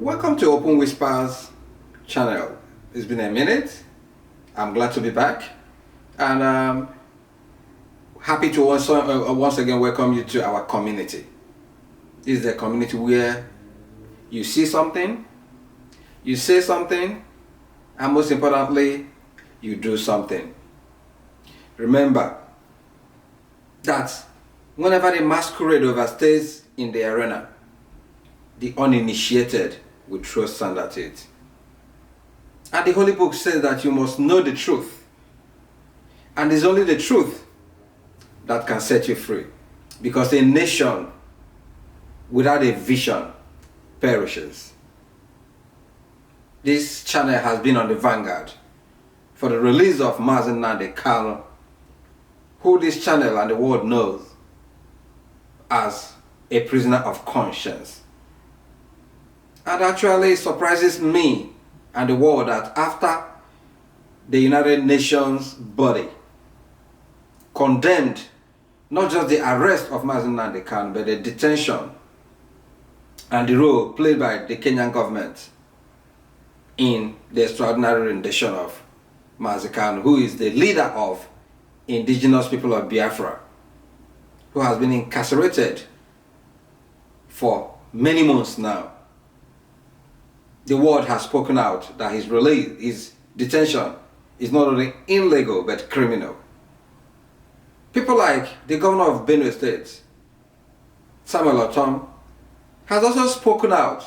Welcome to Open Whispers channel. It's been a minute. I'm glad to be back, and happy to once again welcome you to our community. This is a community where you see something, you say something, and most importantly, you do something. Remember that whenever the masquerade overstays in the arena, the uninitiated will throw sand at it. And the Holy Book says that you must know the truth. And it's only the truth that can set you free. Because a nation without a vision perishes. This channel has been on the vanguard for the release of Nnamdi Kanu, who this channel and the world knows as a prisoner of conscience. And actually it surprises me and the world that after the United Nations body condemned not just the arrest of Nnamdi Kanu, but the detention and the role played by the Kenyan government in the extraordinary rendition of Nnamdi Kanu, who is the leader of indigenous people of Biafra, who has been incarcerated for many months now. The world has spoken out that his release, his detention is not only illegal but criminal. People like the governor of Benue State, Samuel Otom, has also spoken out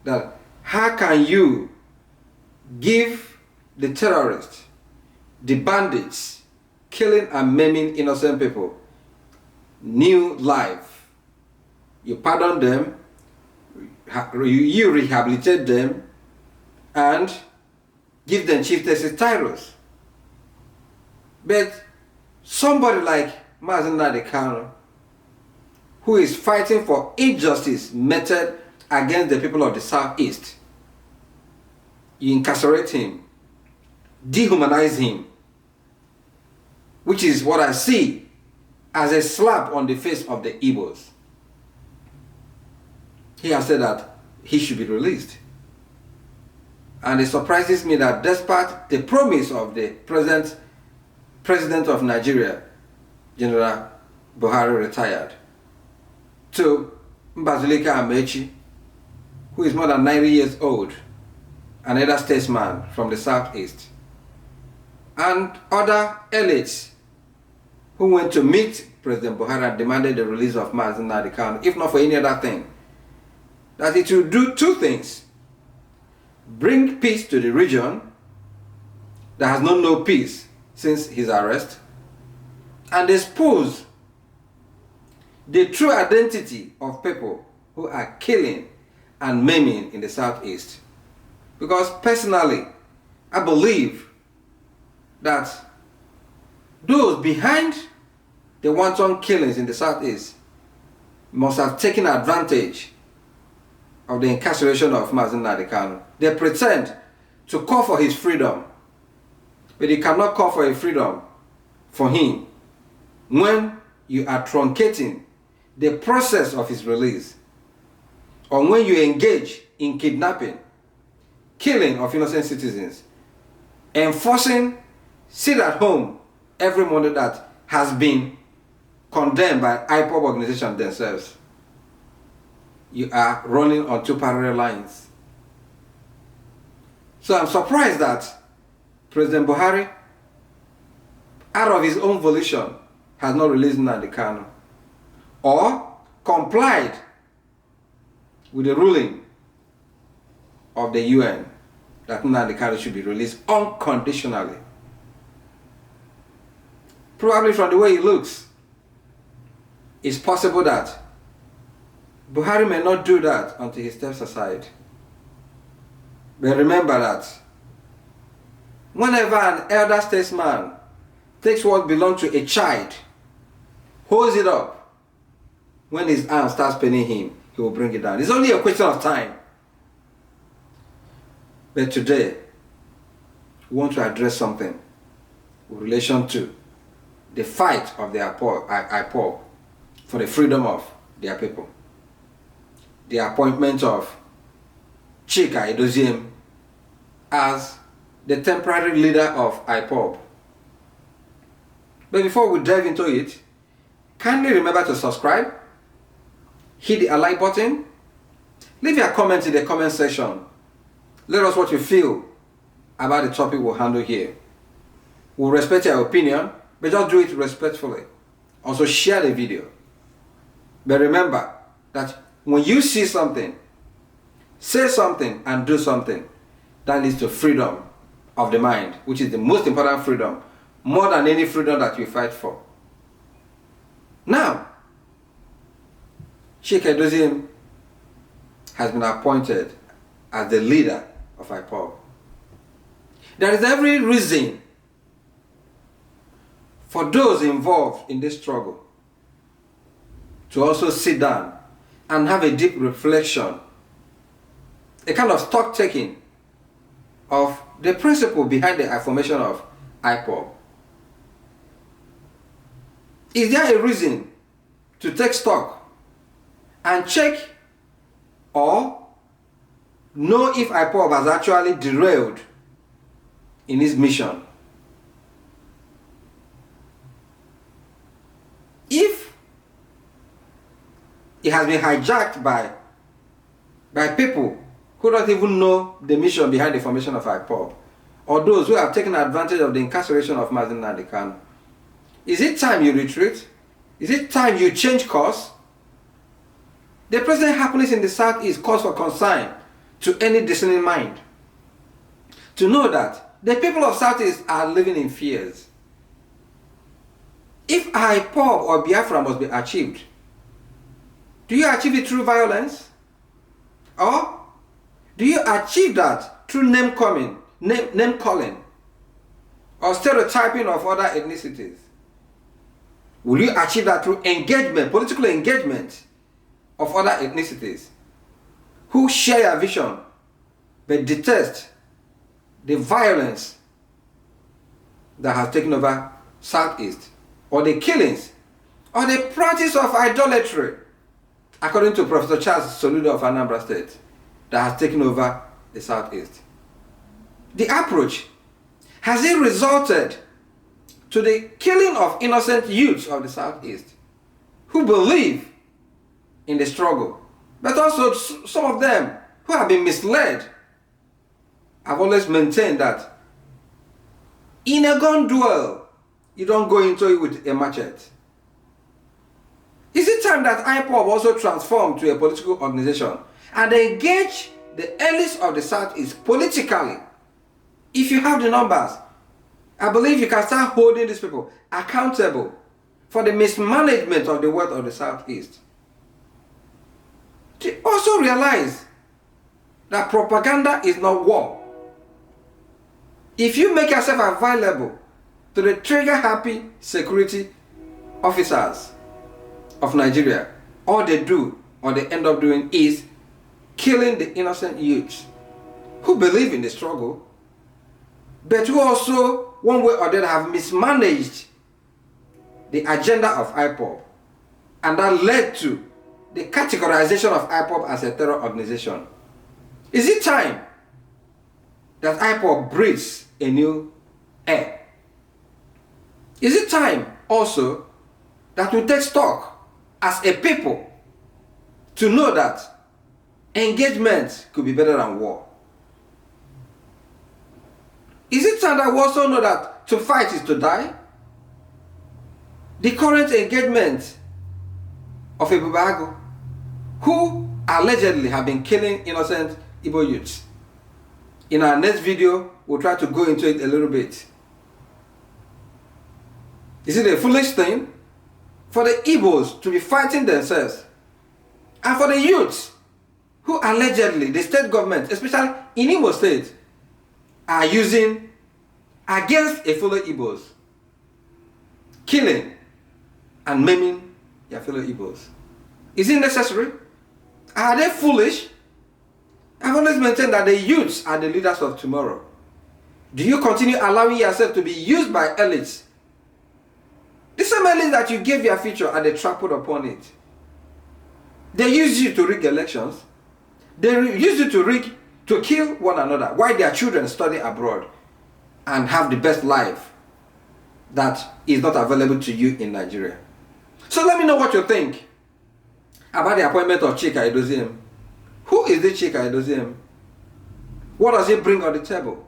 that how can you give the terrorists, the bandits, killing and maiming innocent people, new life? You pardon them, you rehabilitate them, and give them chieftaincy titles. But somebody like Nnamdi Kanu, who is fighting for injustice meted against the people of the Southeast, you incarcerate him, dehumanize him, which is what I see as a slap on the face of the Igbos. He has said that he should be released. And it surprises me that despite the promise of the President of Nigeria, General Buhari retired, to Mbazulika Amechi, who is more than 90 years old, another statesman from the Southeast, and other elites who went to meet President Buhari and demanded the release of Nnamdi Kanu, if not for any other thing, that it will do two things: bring peace to the region that has known no peace since his arrest, and expose the true identity of people who are killing and maiming in the Southeast. Because personally, I believe that those behind the wanton killings in the Southeast must have taken advantage of the incarceration of Nnamdi Kanu. They pretend to call for his freedom, but you cannot call for a freedom for him when you are truncating the process of his release, or when you engage in kidnapping, killing of innocent citizens, enforcing sit at home every Monday that has been condemned by Ipob organization themselves. You are running on two parallel lines. So I'm surprised that President Buhari, out of his own volition, has not released Nnamdi Kanu, or complied with the ruling of the UN that Nnamdi Kanu should be released unconditionally. Probably from the way he looks, it's possible that Buhari may not do that until he steps aside. But remember that whenever an elder statesman takes what belongs to a child, holds it up, when his arm starts paining him, he will bring it down. It's only a question of time. But today, we want to address something with relation to the fight of the Ipob for the freedom of their people. The appointment of Chika Edoziem as the temporary leader of Ipob. But before we dive into it, kindly remember to subscribe, hit the like button, leave your comment in the comment section. Let us know what you feel about the topic we'll handle here. We'll respect your opinion, but just do it respectfully. Also share the video. But remember that when you see something, say something and do something, that leads to freedom of the mind, which is the most important freedom, more than any freedom that you fight for. Now, Chika Edoziem has been appointed as the leader of Ipob. There is every reason for those involved in this struggle to also sit down and have a deep reflection, a kind of stock taking of the principle behind the formation of Ipob. Is there a reason to take stock and check or know if Ipob has actually derailed in his mission? If it has been hijacked by people who don't even know the mission behind the formation of Ipob, or those who have taken advantage of the incarceration of Mazi Nnamdi Kanu, is it time you retreat? Is it time you change course? The present happenings in the Southeast cause for concern to any discerning mind. To know that the people of Southeast are living in fears. If Ipob or Biafra must be achieved, do you achieve it through violence? Or do you achieve that through name calling, or stereotyping of other ethnicities? Will you achieve that through engagement, political engagement of other ethnicities who share a vision but detest the violence that has taken over Southeast, or the killings, or the practice of idolatry, according to Professor Charles Soludo of Anambra State, that has taken over the Southeast? The approach, has it resulted to the killing of innocent youths of the Southeast who believe in the struggle, but also some of them who have been misled? I've always maintained that in a gun duel, you don't go into it with a machete. Is it time that Ipob also transform to a political organization and engage the elites of the Southeast politically? If you have the numbers, I believe you can start holding these people accountable for the mismanagement of the wealth of the Southeast. To also realize that propaganda is not war. If you make yourself available to the trigger-happy security officers of Nigeria, all they do, or they end up doing, is killing the innocent youths who believe in the struggle, but who also, one way or the other, have mismanaged the agenda of Ipob, and that led to the categorization of Ipob as a terror organization. Is it time that Ipob breathes a new air? Is it time also that we take stock as a people to know that engagement could be better than war? Is it time that we also know that to fight is to die? The current engagement of Ipob, who allegedly have been killing innocent Igbo youths. In our next video, we'll try to go into it a little bit. Is it a foolish thing for the Igbos to be fighting themselves, and for the youths who allegedly the state government, especially in Imo State, are using against a fellow Igbos, killing and maiming their fellow Igbos? Is it necessary? Are they foolish? I've always maintained that the youths are the leaders of tomorrow. Do you continue allowing yourself to be used by elites? The same elites that you gave your future and they trampled upon it. They use you to rig elections. They use you to rig to kill one another while their children study abroad and have the best life that is not available to you in Nigeria. So let me know what you think about the appointment of Chika Edoziem. Who is this Chika Edoziem? What does he bring on the table?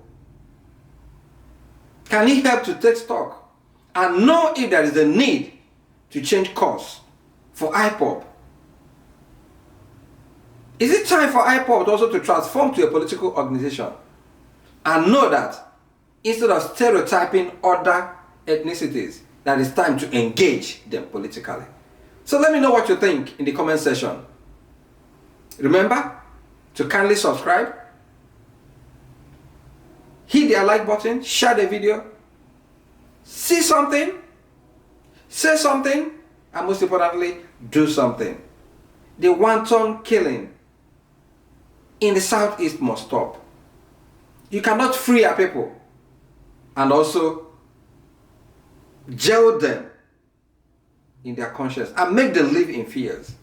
Can he help to take stock and know if there is a need to change course for Ipob? Is it time for Ipob also to transform to a political organization and know that instead of stereotyping other ethnicities, that it's time to engage them politically? So let me know what you think in the comment section. Remember to kindly subscribe, hit the like button, share the video, see something, say something, and most importantly, do something. The wanton killing in the southeast must stop. You cannot free our people and also jail them in their conscience and make them live in fears.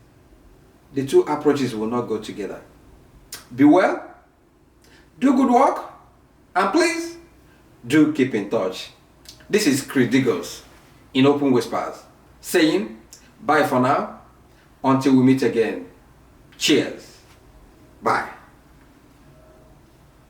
The two approaches will not go together. Be well, do good work, and please do keep in touch. This is Chika Edoziem in Open Whispers saying bye for now until we meet again. Cheers. Bye.